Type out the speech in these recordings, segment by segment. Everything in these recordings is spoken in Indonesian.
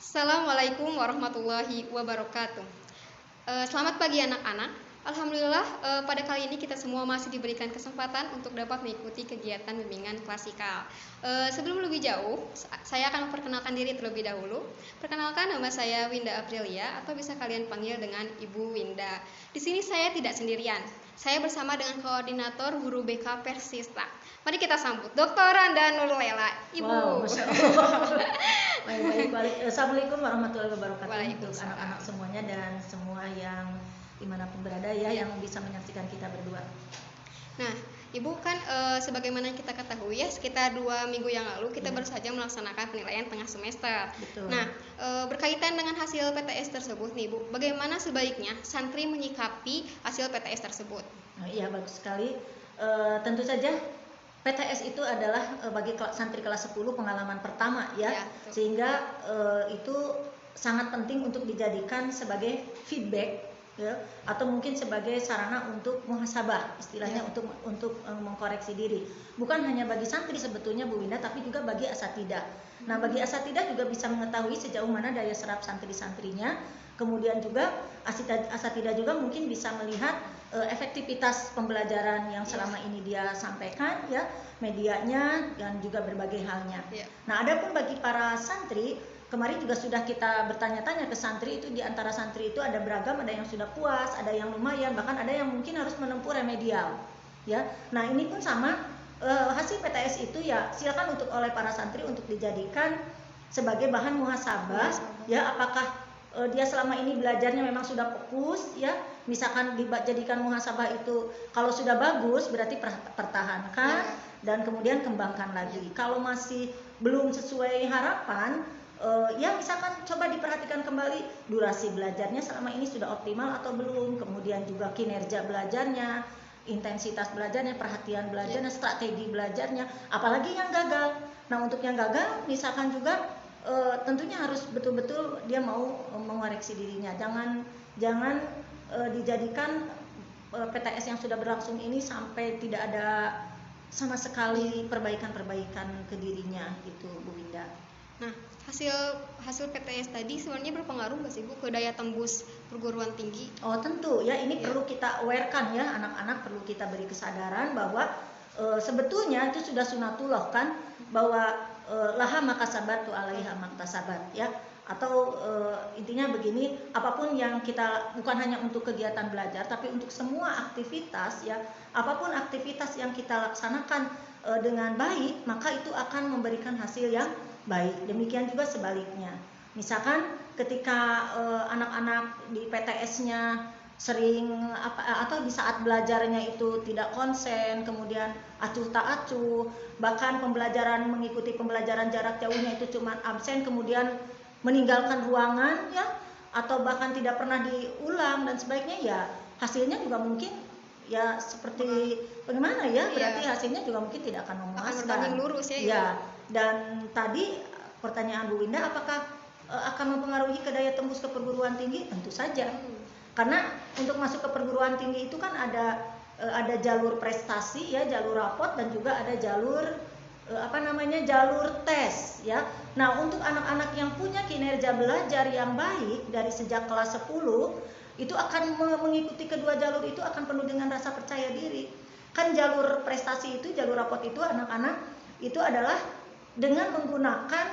Assalamualaikum warahmatullahi wabarakatuh. Selamat pagi anak-anak. Alhamdulillah pada kali ini kita semua masih diberikan kesempatan untuk dapat mengikuti kegiatan bimbingan klasikal. Sebelum lebih jauh, saya akan memperkenalkan diri terlebih dahulu. Perkenalkan, nama saya Winda Aprilia atau bisa kalian panggil dengan Ibu Winda. Di sini saya tidak sendirian. Saya bersama dengan koordinator guru BK Persista. Mari kita sambut Dr. Randa Nurlela. Ibu. Wow, Masya Allah. Baik. Assalamualaikum warahmatullahi wabarakatuh untuk Waalaikumsalam. anak-anak semuanya dan semua yang dimanapun berada ya yang bisa menyaksikan kita berdua. Nah, Ibu kan sebagaimana kita ketahui ya, sekitar 2 minggu yang lalu kita baru saja melaksanakan penilaian tengah semester. Betul. Nah, berkaitan dengan hasil PTS tersebut nih Bu, bagaimana sebaiknya santri menyikapi hasil PTS tersebut? Nah, iya bagus sekali. Tentu saja PTS itu adalah bagi santri kelas 10 pengalaman pertama ya, Ya, betul. sehingga itu sangat penting untuk dijadikan sebagai feedback ya, atau mungkin sebagai sarana untuk muhasabah istilahnya, Ya. untuk mengkoreksi diri. Bukan hanya bagi santri sebetulnya Bu Winda, tapi juga bagi asatidah. Nah, bagi asatidah juga bisa mengetahui sejauh mana daya serap santri-santrinya. Kemudian juga asatidah juga mungkin bisa melihat efektivitas pembelajaran yang selama ini dia sampaikan ya, medianya dan juga berbagai halnya. Ya. Nah, adapun bagi para santri, kemarin juga sudah kita bertanya-tanya ke santri itu, di antara santri itu ada beragam, ada yang sudah puas, ada yang lumayan, bahkan ada yang mungkin harus menempuh remedial. Ya. Nah, ini pun sama, hasil PTS itu ya silakan untuk oleh para santri untuk dijadikan sebagai bahan muhasabah ya, apakah dia selama ini belajarnya memang sudah fokus ya, misalkan dijadikan muhasabah itu kalau sudah bagus berarti pertahankan dan kemudian kembangkan lagi. Kalau masih belum sesuai harapan, ya misalkan coba diperhatikan kembali durasi belajarnya selama ini sudah optimal atau belum, kemudian juga kinerja belajarnya, intensitas belajarnya, perhatian belajarnya, strategi belajarnya, apalagi yang gagal. Nah, untuk yang gagal misalkan juga tentunya harus betul-betul dia mau mengoreksi dirinya. Jangan dijadikan PTS yang sudah berlangsung ini sampai tidak ada sama sekali perbaikan ke dirinya gitu Bu Winda. Nah, hasil PTS tadi sebenarnya berpengaruh nggak sih Bu ke daya tembus perguruan tinggi? Oh tentu ya, ini perlu kita awarekan ya, anak-anak perlu kita beri kesadaran bahwa sebetulnya itu sudah sunatullah kan, bahwa laha makasabatu alaiha maktasabat ya, atau intinya begini, apapun yang kita, bukan hanya untuk kegiatan belajar tapi untuk semua aktivitas ya, apapun aktivitas yang kita laksanakan dengan baik, maka itu akan memberikan hasil yang baik. Demikian juga sebaliknya, misalkan ketika anak-anak di PTS-nya sering atau di saat belajarnya itu tidak konsen, kemudian acuh tak acuh, bahkan mengikuti pembelajaran jarak jauhnya itu cuma absen kemudian meninggalkan ruangan ya, atau bahkan tidak pernah diulang dan sebagainya, ya hasilnya juga mungkin ya seperti bagaimana ya, berarti hasilnya juga mungkin tidak akan memuaskan. Akan berbanding lurus ya. Ya, dan tadi pertanyaan Bu Winda, apakah akan mempengaruhi ke daya tembus ke perguruan tinggi? Tentu saja. Karena untuk masuk ke perguruan tinggi itu kan ada jalur prestasi ya, jalur rapot, dan juga ada jalur jalur tes ya. Nah, untuk anak-anak yang punya kinerja belajar yang baik dari sejak kelas 10 itu akan mengikuti kedua jalur itu akan penuh dengan rasa percaya diri. Kan jalur prestasi itu, jalur rapot itu, anak-anak itu adalah dengan menggunakan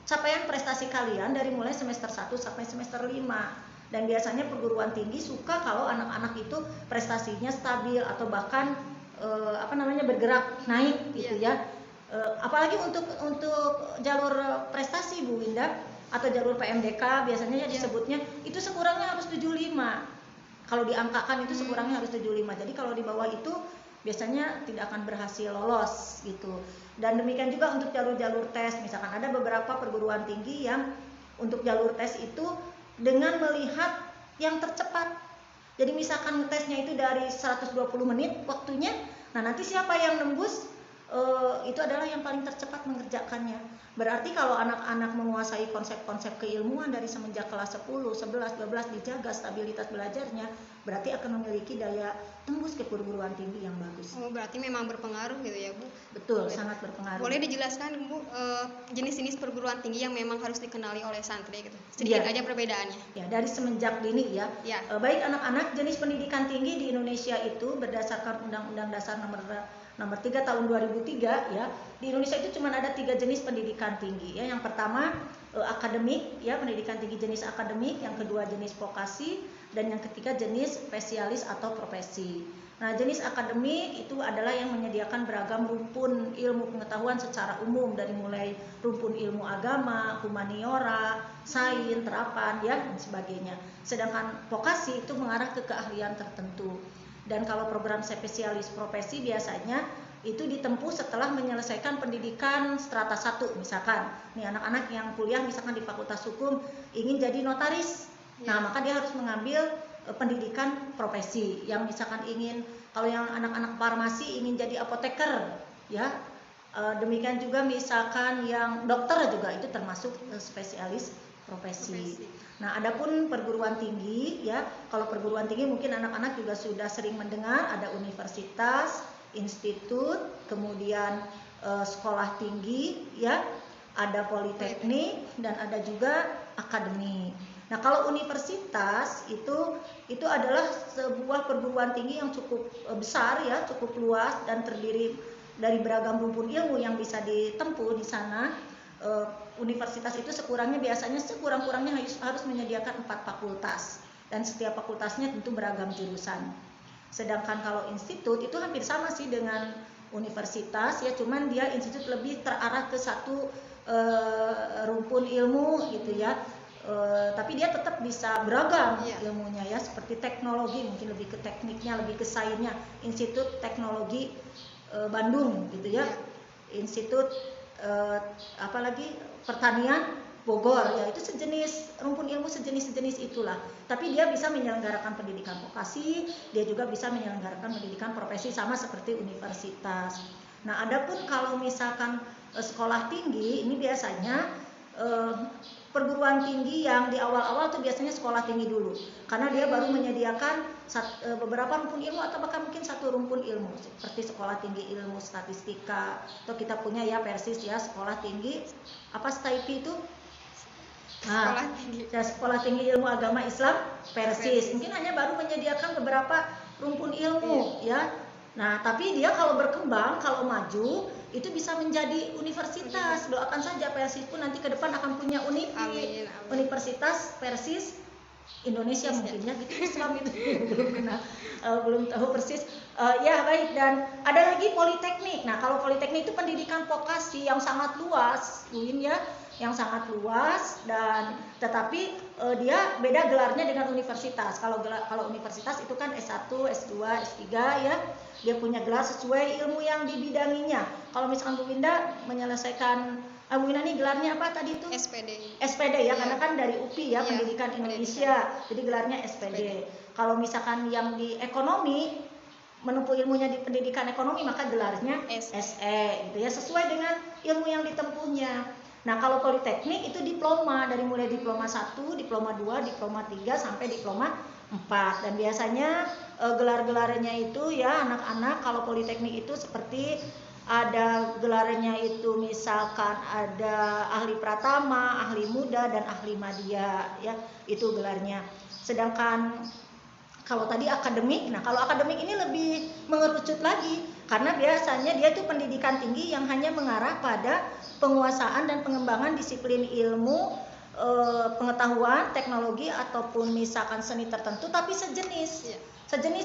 capaian prestasi kalian dari mulai semester 1 sampai semester 5. Dan biasanya perguruan tinggi suka kalau anak-anak itu prestasinya stabil atau bahkan bergerak naik gitu ya. Apalagi untuk jalur prestasi Bu Winda atau jalur PMDK biasanya disebutnya itu sekurangnya harus 75. Kalau diangkakan itu sekurangnya harus 75. Jadi kalau di bawah itu biasanya tidak akan berhasil lolos gitu. Dan demikian juga untuk jalur-jalur tes, misalkan ada beberapa perguruan tinggi yang untuk jalur tes itu dengan melihat yang tercepat. Jadi misalkan tesnya itu dari 120 menit waktunya, nah nanti siapa yang nembus itu adalah yang paling tercepat mengerjakannya. Berarti kalau anak-anak menguasai konsep-konsep keilmuan dari semenjak kelas 10, 11, 12 dijaga stabilitas belajarnya, berarti akan memiliki daya tembus ke perguruan tinggi yang bagus. Oh, berarti memang berpengaruh gitu ya, Bu? Betul, sangat berpengaruh. Boleh dijelaskan, Bu, jenis-jenis perguruan tinggi yang memang harus dikenali oleh santri gitu? Sedikit aja perbedaannya. Ya, dari semenjak dini ya. Baik anak-anak, jenis pendidikan tinggi di Indonesia itu berdasarkan Undang-Undang Dasar nomor 3 tahun 2003 ya. Di Indonesia itu cuma ada 3 jenis pendidikan tinggi ya. Yang pertama akademik ya, pendidikan tinggi jenis akademik, yang kedua jenis vokasi, dan yang ketiga jenis spesialis atau profesi. Nah, jenis akademik itu adalah yang menyediakan beragam rumpun ilmu pengetahuan secara umum, dari mulai rumpun ilmu agama, humaniora, sains, terapan ya, dan sebagainya. Sedangkan vokasi itu mengarah ke keahlian tertentu. Dan kalau program spesialis profesi biasanya itu ditempuh setelah menyelesaikan pendidikan strata 1 misalkan. Nih anak-anak yang kuliah misalkan di Fakultas Hukum ingin jadi notaris. Nah, maka dia harus mengambil pendidikan profesi. Yang misalkan ingin, kalau yang anak-anak farmasi ingin jadi apoteker ya. Demikian juga misalkan yang dokter juga itu termasuk spesialis profesi. Nah, adapun perguruan tinggi ya, kalau perguruan tinggi mungkin anak-anak juga sudah sering mendengar ada universitas, institut, kemudian sekolah tinggi ya, ada politeknik, dan ada juga akademik. Nah, kalau universitas itu adalah sebuah perguruan tinggi yang cukup besar ya, cukup luas dan terdiri dari beragam rumpun ilmu yang bisa ditempuh di sana. Universitas itu sekurang-kurangnya harus menyediakan 4 fakultas, dan setiap fakultasnya tentu beragam jurusan. Sedangkan kalau institut itu hampir sama sih dengan universitas ya, cuman dia institut lebih terarah ke satu rumpun ilmu gitu ya. Tapi dia tetap bisa beragam ilmunya ya, seperti teknologi mungkin lebih ke tekniknya, lebih ke sainsnya. Institut Teknologi Bandung gitu ya. Institut apalagi pertanian Bogor ya, itu sejenis rumpun ilmu sejenis itulah. Tapi dia bisa menyelenggarakan pendidikan vokasi, dia juga bisa menyelenggarakan pendidikan profesi sama seperti universitas. Nah, adapun kalau misalkan sekolah tinggi ini biasanya perguruan tinggi yang di awal-awal tuh biasanya sekolah tinggi dulu, karena dia baru menyediakan beberapa rumpun ilmu atau bahkan mungkin satu rumpun ilmu, seperti sekolah tinggi ilmu statistika, atau kita punya ya Persis ya, sekolah tinggi apa STIP itu, sekolah tinggi ilmu agama Islam Persis, mungkin hanya baru menyediakan beberapa rumpun ilmu ya. Nah, tapi dia kalau berkembang, kalau maju itu bisa menjadi universitas. Doakan saja Persis pun nanti ke depan akan punya Universitas Persis Indonesia mungkin ya, gitu. Islam itu belum tahu persis. Ya baik, dan ada lagi politeknik. Nah, kalau politeknik itu pendidikan vokasi yang sangat luas, ya, yang sangat luas, dan tetapi dia beda gelarnya dengan universitas. Kalau universitas itu kan S1, S2, S3 ya. Dia punya gelar sesuai ilmu yang dibidanginya. Kalau misalkan Bu Winda menyelesaikan, Bu Winda nih gelarnya apa tadi itu? SPD ya, karena kan dari UPI ya, Pendidikan Indonesia. Jadi gelarnya SPD. Kalau misalkan yang di ekonomi, menempuh ilmunya di pendidikan ekonomi, maka gelarnya SE gitu ya, sesuai dengan ilmu yang ditempuhnya. Nah, kalau politeknik itu diploma, dari mulai diploma 1, diploma 2, diploma 3 sampai diploma 4. Dan biasanya gelar-gelarnya itu ya anak-anak kalau politeknik itu seperti ada gelarnya itu misalkan ada ahli pratama, ahli muda, dan ahli madya ya, itu gelarnya. Sedangkan kalau tadi akademik, nah kalau akademik ini lebih mengerucut lagi, karena biasanya dia itu pendidikan tinggi yang hanya mengarah pada penguasaan dan pengembangan disiplin ilmu, pengetahuan, teknologi, ataupun misalkan seni tertentu, tapi sejenis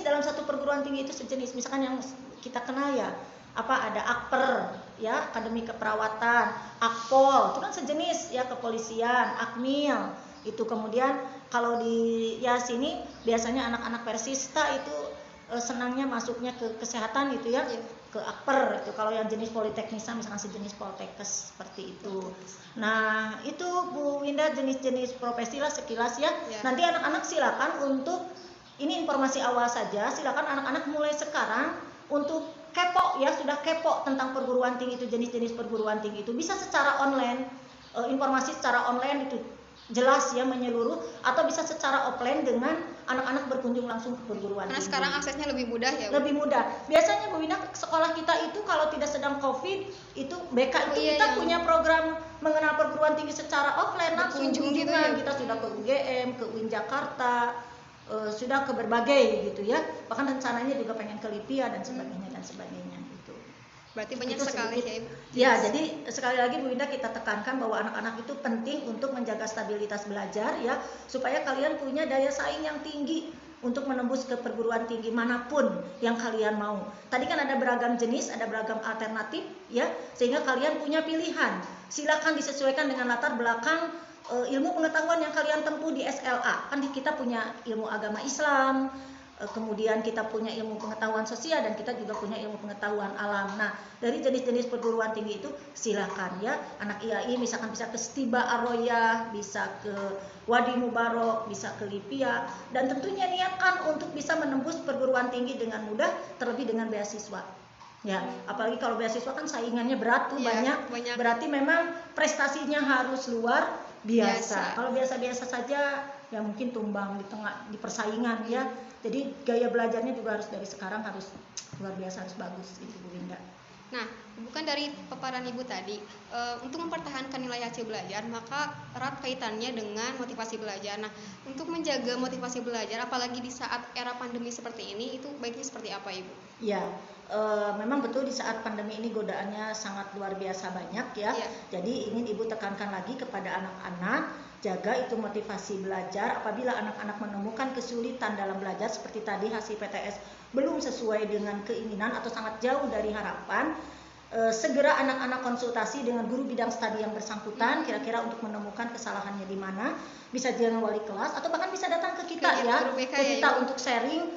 dalam satu perguruan tinggi itu sejenis. Misalkan yang kita kenal ya, ada Akper ya, akademi keperawatan, Akpol itu kan sejenis ya, kepolisian, Akmil itu. Kemudian kalau di sini biasanya anak-anak Persista itu senangnya masuknya ke kesehatan itu ya, ke Akper itu. Kalau yang jenis politeknisa misalkan sejenis Poltekkes seperti itu. Nah, itu Bu Winda jenis-jenis profesi lah sekilas ya. Nanti anak-anak silakan untuk, ini informasi awal saja, silakan anak-anak mulai sekarang untuk kepo ya, sudah kepo tentang perguruan tinggi itu, jenis-jenis perguruan tinggi itu, bisa secara online, informasi secara online itu jelas ya menyeluruh, atau bisa secara offline dengan anak-anak berkunjung langsung ke perguruan Karena tinggi. sekarang aksesnya lebih mudah ya, Bu? Lebih mudah. Biasanya Bu Winda, sekolah kita itu kalau tidak sedang COVID itu BK itu kita punya program mengenal perguruan tinggi secara offline, langsung kunjungan gitu ya. ya. Kita sudah ke UGM, ke UIN Jakarta, sudah ke berbagai gitu ya. Bahkan rencananya juga pengen ke LIPIA dan sebagainya gitu. Berarti banyak Itu sekali sedikit. ya, Ibu. Ya, jadi sekali lagi Bu Winda kita tekankan bahwa anak-anak itu penting untuk menjaga stabilitas belajar ya, supaya kalian punya daya saing yang tinggi untuk menembus ke perguruan tinggi manapun yang kalian mau. Tadi kan ada beragam jenis, ada beragam alternatif ya, sehingga kalian punya pilihan. Silakan disesuaikan dengan latar belakang ilmu pengetahuan yang kalian tempuh di SLA. Kan kita punya ilmu agama Islam, kemudian kita punya ilmu pengetahuan sosial, dan kita juga punya ilmu pengetahuan alam. Nah, dari jenis-jenis perguruan tinggi itu silakan ya, anak IAI misalkan bisa ke Stiba Ar-Royah, bisa ke Wadi Mubarok, bisa ke LIPIA, dan tentunya niatkan untuk bisa menembus perguruan tinggi dengan mudah, terlebih dengan beasiswa. Ya, apalagi kalau beasiswa kan saingannya berat tuh, banyak. Berarti memang prestasinya harus luar biasa. Kalau biasa-biasa saja ya mungkin tumbang di tengah di persaingan ya. Jadi gaya belajarnya juga harus dari sekarang harus luar biasa, harus bagus itu Bu Winda. Nah, bukan dari paparan Ibu tadi, untuk mempertahankan nilai hasil belajar maka erat kaitannya dengan motivasi belajar. Nah, untuk menjaga motivasi belajar apalagi di saat era pandemi seperti ini, itu baiknya seperti apa, Ibu? Ya, memang betul di saat pandemi ini godaannya sangat luar biasa banyak ya. Jadi ingin Ibu tekankan lagi kepada anak-anak, jaga itu motivasi belajar. Apabila anak-anak menemukan kesulitan dalam belajar seperti tadi hasil PTS belum sesuai dengan keinginan atau sangat jauh dari harapan, segera anak-anak konsultasi dengan guru bidang studi yang bersangkutan kira-kira untuk menemukan kesalahannya di mana. Bisa dengan wali kelas atau bahkan bisa datang ke kita ya, ke kita untuk sharing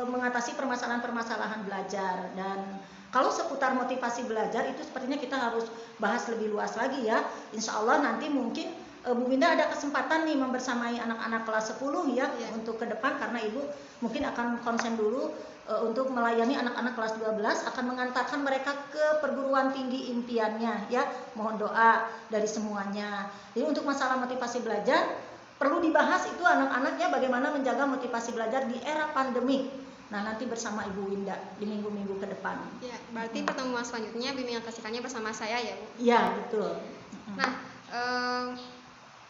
mengatasi permasalahan-permasalahan belajar. Dan kalau seputar motivasi belajar itu sepertinya kita harus bahas lebih luas lagi ya. Insya Allah nanti mungkin Bu Winda ada kesempatan nih membersamai anak-anak kelas 10 ya, untuk ke depan, karena Ibu mungkin akan konsen dulu untuk melayani anak-anak kelas 12, akan mengantarkan mereka ke perguruan tinggi impiannya ya. Mohon doa dari semuanya. Jadi untuk masalah motivasi belajar perlu dibahas itu anak-anaknya, bagaimana menjaga motivasi belajar di era pandemi. Nah, nanti bersama Ibu Winda di minggu-minggu ke depan. Ya, berarti pertemuan selanjutnya bimbingan klasikalnya bersama saya ya, Bu? Iya, betul. Nah,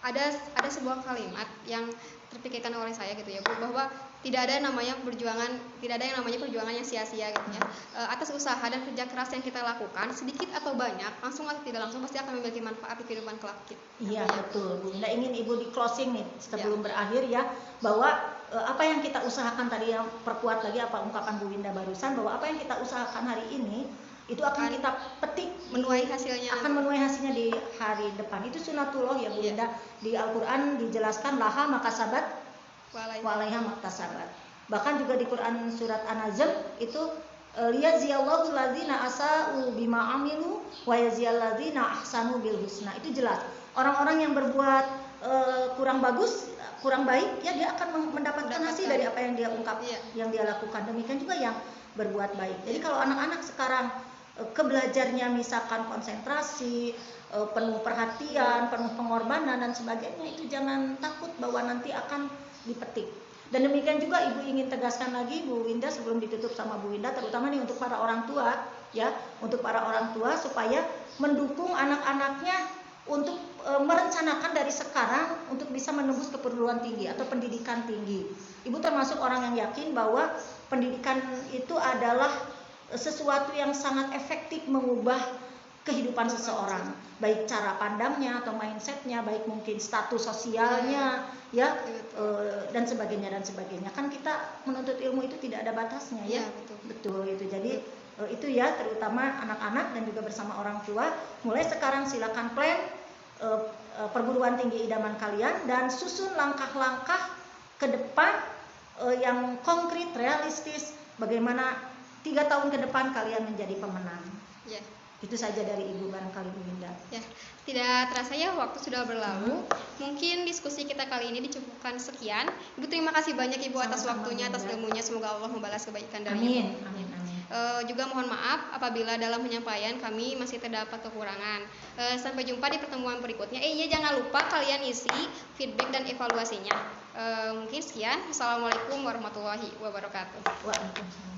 ada sebuah kalimat yang terpikirkan oleh saya gitu ya, Bu, bahwa tidak ada yang namanya perjuangan yang sia-sia gitu ya. Atas usaha dan kerja keras yang kita lakukan, sedikit atau banyak, langsung atau tidak langsung, pasti akan memiliki manfaat di kehidupan kelak kita. Iya, betul Bu Winda. Ingin Ibu di closing nih sebelum berakhir ya, bahwa apa yang kita usahakan tadi, yang perkuat lagi apa ungkapan Bu Winda barusan, bahwa apa yang kita usahakan hari ini itu akan kita petik, menuai hasilnya, akan menuai hasilnya di hari depan. Itu sunatullah ya Bu Winda. Di Al-Quran dijelaskan laha makasabat walaiha maktasabat. Bahkan juga di Quran surat An-Najm itu liyaziyallahu alladzina asa'u bima amilu wa yaziyal ladzina ahsanu bil husna. Itu jelas. Orang-orang yang berbuat kurang bagus, kurang baik ya, dia akan mendapatkan hasil dari apa yang dia ungkap, yang dia lakukan. Demikian juga yang berbuat baik. Jadi kalau anak-anak sekarang kebelajarnya misalkan konsentrasi, penuh perhatian, penuh pengorbanan dan sebagainya, itu jangan takut bahwa nanti akan dipetik. Dan demikian juga Ibu ingin tegaskan lagi Bu Winda sebelum ditutup sama Bu Winda, terutama nih untuk para orang tua ya, untuk para orang tua supaya mendukung anak-anaknya untuk merencanakan dari sekarang untuk bisa menembus ke perguruan tinggi atau pendidikan tinggi. Ibu termasuk orang yang yakin bahwa pendidikan itu adalah sesuatu yang sangat efektif mengubah kehidupan seseorang, baik cara pandangnya atau mindsetnya, baik mungkin status sosialnya ya, dan sebagainya. Kan kita menuntut ilmu itu tidak ada batasnya ya, betul itu. Jadi itu ya, terutama anak-anak dan juga bersama orang tua, mulai sekarang silakan plan perguruan tinggi idaman kalian dan susun langkah-langkah ke depan yang konkret, realistis, bagaimana 3 tahun ke depan kalian menjadi pemenang. Itu saja dari Ibu barangkali Bu Winda. Ya, tidak terasa ya waktu sudah berlalu. Mungkin diskusi kita kali ini dicukupkan sekian. Ibu terima kasih banyak Ibu atas waktunya, atas ilmunya. Semoga Allah membalas kebaikan dari Ibu. Amin. Juga mohon maaf apabila dalam penyampaian kami masih terdapat kekurangan. Sampai jumpa di pertemuan berikutnya. Iya, jangan lupa kalian isi feedback dan evaluasinya. Mungkin sekian. Assalamualaikum warahmatullahi wabarakatuh. Waalaikumsalam.